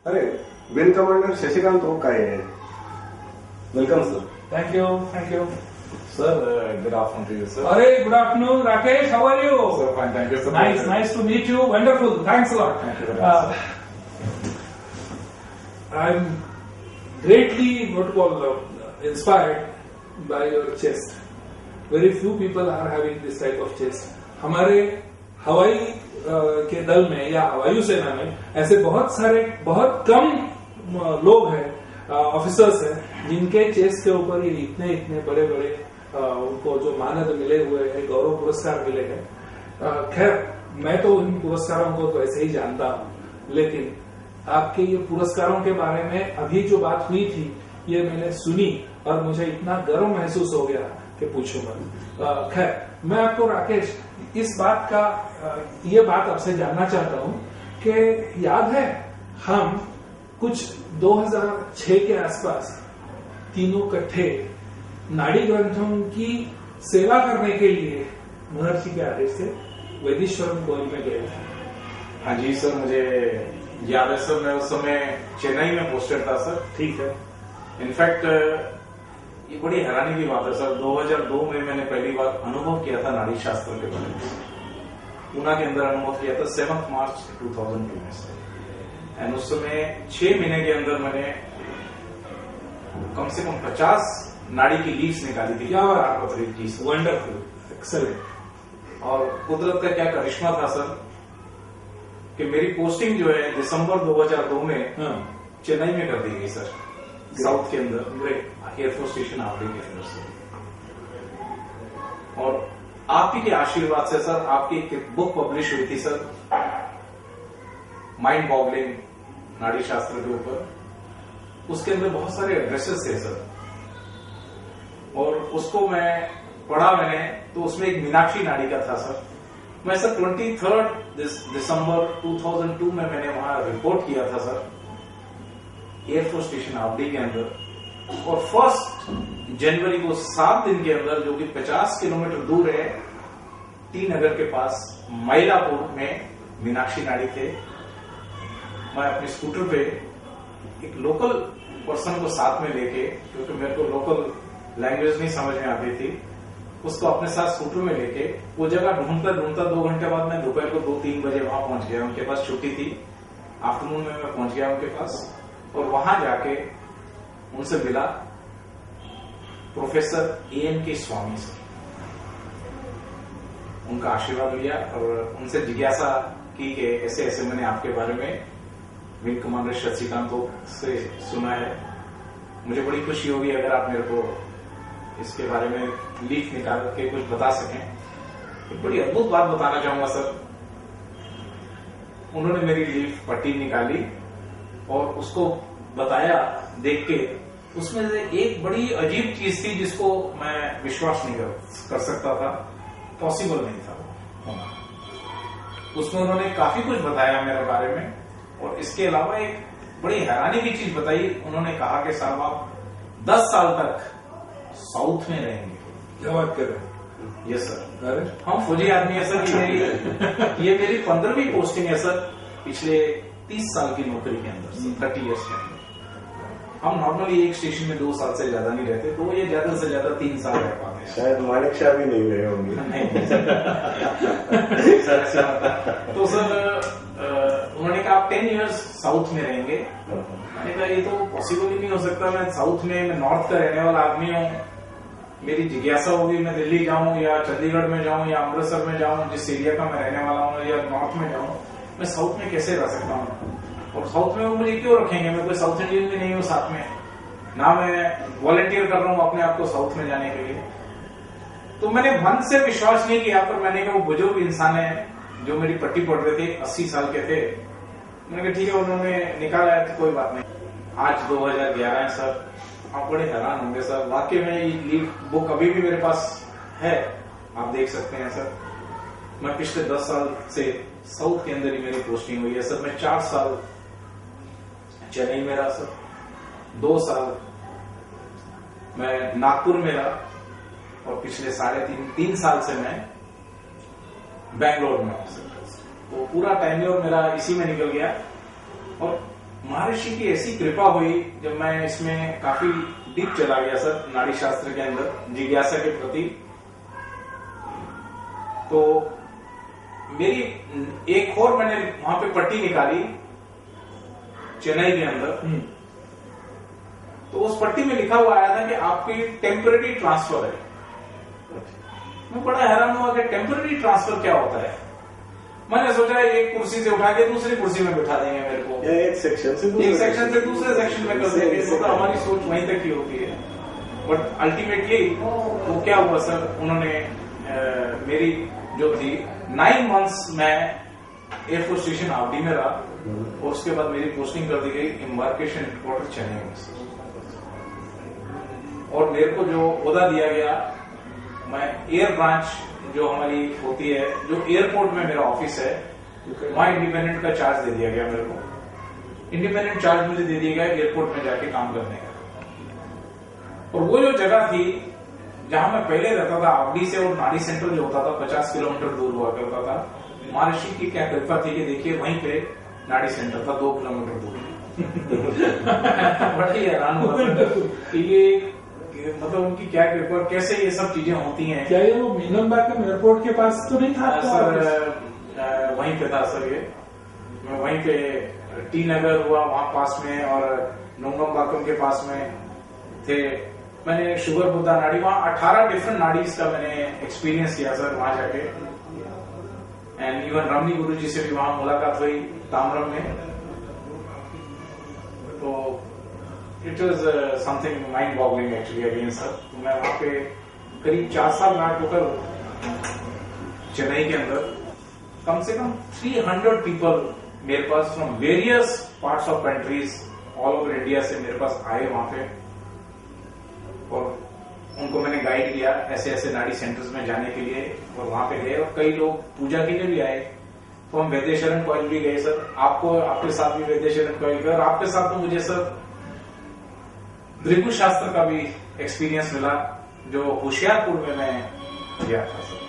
अरे wing commander Shashikant okay है। Welcome sir. Thank you, thank you. Sir, good afternoon to you, sir. Hey, good afternoon, Rakesh. How are you? Sir, fine, thank you, sir. Nice to meet you. Wonderful. Thanks a lot. Thank you very much, I'm greatly, inspired by your chest. Very few people are having this type of chest. हमारे हवाई के दल में या वायु सेना में ऐसे बहुत कम लोग हैं, ऑफिसर्स हैं, जिनके चेस्ट के ऊपर ये इतने बड़े उनको जो मानद मिले हुए हैं, गौरव पुरस्कार मिले हैं। खैर, मैं तो इन पुरस्कारों को तो ऐसे ही जानता हूं, लेकिन आपके ये पुरस्कारों के बारे में अभी जो बात हुई थी, ये मैंने सुनी और मुझे इतना गर्व महसूस हो गया कि पूछो मत। खैर, मैं आपको राकेश ये बात आपसे जानना चाहता हूं कि याद है हम कुछ 2006 के आसपास तीनों इकट्ठे नाड़ी ग्रंथों की सेवा करने के लिए महर्षि के आदेश से वैदिश्वरम गोयल में गए थे। हाँ जी सर, मुझे याद है सर। मैं उस समय चेन्नई में पोस्टेड था सर। ठीक है। इनफैक्ट ये बड़ी हैरानी की बात है सर, 2002 में मैंने पहली बार अनुभव किया था नाड़ी शास्त्र के बारे में। पूना के अंदर अनुभव किया था 7 मार्च 2002 में सर। एंड उस समय 6 महीने के अंदर मैंने कम से कम 50 नाड़ी की लीव्स निकाली थी। क्या बात आपको जी सर। Wonderful, excellent. और कुदरत का क्या करिश्मा था सर कि मेरी पोस्टिंग जो है दिसंबर 2002 में चेन्नई में कर दी गई सर, साउथ के अंदर एयरफोर्स स्टेशन आवड़ी के अंदर से। और आप ही के आशीर्वाद से सर, आपकी एक बुक पब्लिश हुई थी सर, माइंड बॉगलिंग नाड़ी शास्त्र के ऊपर। उसके अंदर बहुत सारे एड्रेसेस थे सर, और उसको मैं पढ़ा मैंने, तो उसमें एक मीनाक्षी नाड़ी का था सर। मैं सर 23 दिसंबर 2002 में मैंने वहां रिपोर्ट किया था सर, एयरफोर्स स्टेशन आवड़ी के अंदर। और 1 जनवरी को 7 दिन के अंदर, जो कि 50 किलोमीटर दूर है, टी नगर के पास मईलापुर में मीनाक्षी नाड़ी थे। मैं अपने स्कूटर पे एक लोकल पर्सन को साथ में लेके, क्योंकि मेरे को लोकल लैंग्वेज नहीं समझ में आती थी, उसको अपने साथ स्कूटर में लेके वो जगह ढूंढता 2 घंटे बाद मैं दोपहर को 2-3 बजे वहां पहुंच गया। उनके पास छुट्टी थी, आफ्टरनून में मैं पहुंच गया उनके पास, और वहां जाके उनसे मिला प्रोफेसर A.N.K. स्वामी सर। उनका आशीर्वाद लिया और उनसे जिज्ञासा की कि ऐसे ऐसे मैंने आपके बारे में विंग कमांडर शशिकांत से सुना है, मुझे बड़ी खुशी होगी अगर आप मेरे को इसके बारे में लीफ निकाल के कुछ बता सकें। एक बड़ी अद्भुत बात बताना चाहूंगा सर। उन्होंने मेरी लीफ पट्टी निकाली और उसको बताया, देख के उसमें से एक बड़ी अजीब चीज थी जिसको मैं विश्वास नहीं कर सकता था, पॉसिबल नहीं था वो होना। उसमें उन्होंने काफी कुछ बताया मेरे बारे में, और इसके अलावा एक बड़ी हैरानी की चीज बताई। उन्होंने कहा कि साहब आप 10 साल तक साउथ में रहेंगे। क्या बात कर रहे हैं? Yes sir. अरे हम फौजी आदमी है सर। ये मेरी 15वीं पोस्टिंग है सर, पिछले 30 साल की नौकरी के अंदर, 30 ईयर्स के अंदर। हम नॉर्मली एक स्टेशन में 2 साल से ज्यादा नहीं रहते, तो ये ज्यादा से ज्यादा 3 साल रह पाते हैं। शायद मानिक शाह भी नहीं रहे होंगे। तो सर उन्होंने कहा आप 10 इयर्स साउथ में रहेंगे। मैंने कहा ये तो पॉसिबल ही नहीं हो सकता, मैं साउथ में, मैं नॉर्थ का रहने वाला आदमी हूँ। मेरी जिज्ञासा होगी मैं दिल्ली जाऊं या चंडीगढ़ में जाऊं या अमृतसर में जाऊं, जिस एरिया का मैं रहने वाला हूं, या नॉर्थ में जाऊं, मैं साउथ में कैसे रह सकता हूं? और साउथ में वो मुझे क्यों रखेंगे? मैं कोई साउथ इंडियन भी नहीं हूँ साथ में, ना मैं वॉलंटियर कर रहा हूँ अपने आप को साउथ में जाने के लिए। तो मैंने मन से विश्वास नहीं किया, पर मैंने कहा वो बुजुर्ग इंसान है जो मेरी पट्टी पढ़ रहे थे, 80 साल के थे। मैंने कहा ठीक है, उन्होंने निकाला है तो कोई बात नहीं। आज 2011 है सर, आप बड़े हैरान होंगे सर, वाकई में ये लीव बुक अभी भी मेरे पास है, आप देख सकते हैं सर। मैं पिछले 10 साल से साउथ के अंदर ही मेरी पोस्टिंग हुई है सर। मैं 4 साल चेन्नई में रहा सर, 2 साल मैं नागपुर में रहा, और पिछले 3 साल से मैं बेंगलोर में हूं सर। तो पूरा टाइम मेरा इसी में निकल गया। और महर्षि की ऐसी कृपा हुई जब मैं इसमें काफी डीप चला गया सर नाड़ी शास्त्र के अंदर जिज्ञासा के प्रति, तो मेरी एक और मैंने वहां पे पट्टी निकाली चेन्नई के अंदर, तो उस पट्टी में लिखा हुआ आया था कि आपकी टेम्पररी ट्रांसफर है। मैं बड़ा हैरान हुआ कि टेम्पररी ट्रांसफर क्या होता है। मैंने सोचा एक कुर्सी से उठा के दूसरी कुर्सी में बिठा देंगे मेरे को, एक सेक्शन से दूसरे सेक्शन में कर देंगे, तो हमारी सोच वहीं तक ही होती है। बट अल्टीमेटली वो क्या हुआ सर, उन्होंने मेरी जो थी 9 months मैं एयरफोर्स स्टेशन आवडी में रहा, और उसके बाद मेरी पोस्टिंग कर दी गई एम्बार्केशन हेडक्वार्टर चेन्नई में। और मेरे को जो ओहदा दिया गया, मैं एयर ब्रांच जो हमारी होती है, जो एयरपोर्ट में मेरा ऑफिस है, वहां इंडिपेंडेंट का चार्ज दे दिया गया मेरे को। इंडिपेंडेंट चार्ज मुझे दे दिया गया एयरपोर्ट में जाके काम करने का। और वो जो जगह थी जहां मैं पहले रहता था आवडी से, और नाड़ी सेंटर जो होता था 50 किलोमीटर दूर हुआ करता था। महर्षि की क्या कृपा थी कि देखिए वहीं पे नाड़ी सेंटर था 2 किलोमीटर दूर। बड़ा ही हैरान हुआ कि ये मतलब उनकी क्या कृपा, कैसे ये सब चीजें होती हैं। क्या ये वो मीनमबाकम एयरपोर्ट के पास तो नहीं था सर? वहीं पे था सर, ये मैं वहीं पे टी नगर हुआ वहां पास में, और नुंगमबाकम के पास में थे। मैंने शुगर बुद्धा नाड़ी, वहां 18 डिफरेंट नाड़ीज का मैंने एक्सपीरियंस किया सर वहां जाके। एंड इवन रमनी गुरु जी से भी वहां मुलाकात हुई तामरम में। तो it was something mind boggling actually again sir. तो मैं वहां पे करीब 4 साल रहा टोटल चेन्नई के अंदर। कम से कम 300 पीपल मेरे पास from various parts of countries all over India से मेरे पास आए वहां पे, और उनको मैंने गाइड किया ऐसे ऐसे नाड़ी सेंटर्स में जाने के लिए, और वहां पे गए। और कई लोग पूजा के लिए भी आए, तो हम वैद्यशरण कॉइल भी गए सर। आपके साथ भी वैद्यशरण कॉइल गए, और आपके साथ तो मुझे सर भृगु शास्त्र का भी एक्सपीरियंस मिला, जो होशियारपुर में मैं गया था सर।